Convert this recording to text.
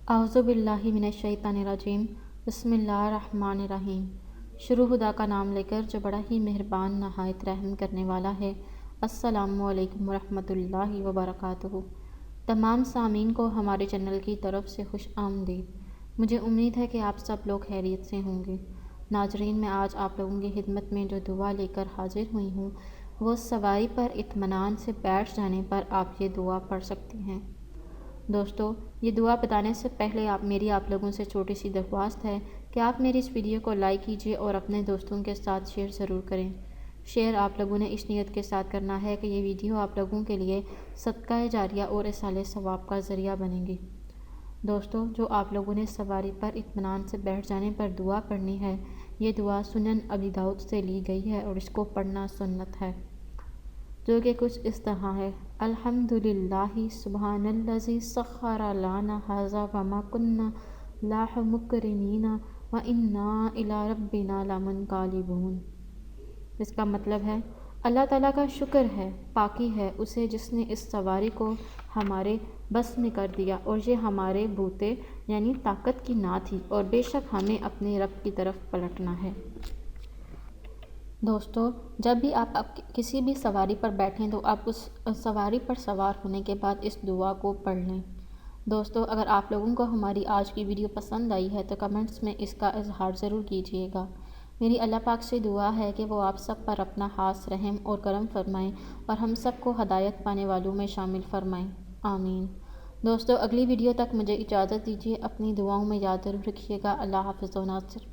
اعوذ باللہ من الشیطان الرجیم۔ بسم اللہ الرحمن الرحیم۔ شروع خدا کا نام لے کر جو بڑا ہی مہربان نہایت رحم کرنے والا ہے۔ السلام علیکم ورحمۃ اللہ وبرکاتہ۔ تمام سامعین کو ہمارے چینل کی طرف سے خوش آمدید۔ مجھے امید ہے کہ آپ سب لوگ خیریت سے ہوں گے۔ ناظرین، میں آج آپ لوگوں کی خدمت میں جو دعا لے کر حاضر ہوئی ہوں وہ سواری پر اطمینان سے بیٹھ جانے پر آپ یہ دعا پڑھ سکتی ہیں۔ دوستو، یہ دعا بتانے سے پہلے میری آپ لوگوں سے چھوٹی سی درخواست ہے کہ آپ میری اس ویڈیو کو لائک کیجیے اور اپنے دوستوں کے ساتھ شیئر ضرور کریں۔ شیئر آپ لوگوں نے اس نیت کے ساتھ کرنا ہے کہ یہ ویڈیو آپ لوگوں کے لیے صدقہ جاریہ اور ایصال ثواب کا ذریعہ بنے گی۔ دوستو، جو آپ لوگوں نے سواری پر اطمینان سے بیٹھ جانے پر دعا پڑھنی ہے، یہ دعا سنن ابی داؤد سے لی گئی ہے اور اس کو پڑھنا سنت ہے، جو کہ کچھ اس طرح ہے: الحمدللہ سبحان الذی سخر لنا ھذا وما کنا لہ مقرنین وانا الی ربنا لمنقلبون۔ اس کا مطلب ہے: اللہ تعالیٰ کا شکر ہے، پاکی ہے اسے جس نے اس سواری کو ہمارے بس میں کر دیا اور یہ ہمارے بوتے یعنی طاقت کی نہ تھی، اور بے شک ہمیں اپنے رب کی طرف پلٹنا ہے۔ دوستو، جب بھی آپ کسی بھی سواری پر بیٹھیں تو آپ اس سواری پر سوار ہونے کے بعد اس دعا کو پڑھ لیں۔ دوستو، اگر آپ لوگوں کو ہماری آج کی ویڈیو پسند آئی ہے تو کمنٹس میں اس کا اظہار ضرور کیجیے گا۔ میری اللہ پاک سے دعا ہے کہ وہ آپ سب پر اپنا خاص رحم اور کرم فرمائیں اور ہم سب کو ہدایت پانے والوں میں شامل فرمائیں، آمین۔ دوستو، اگلی ویڈیو تک مجھے اجازت دیجیے۔ اپنی دعاؤں میں یاد ضرور رکھیے گا۔ اللہ حافظ و ناصر۔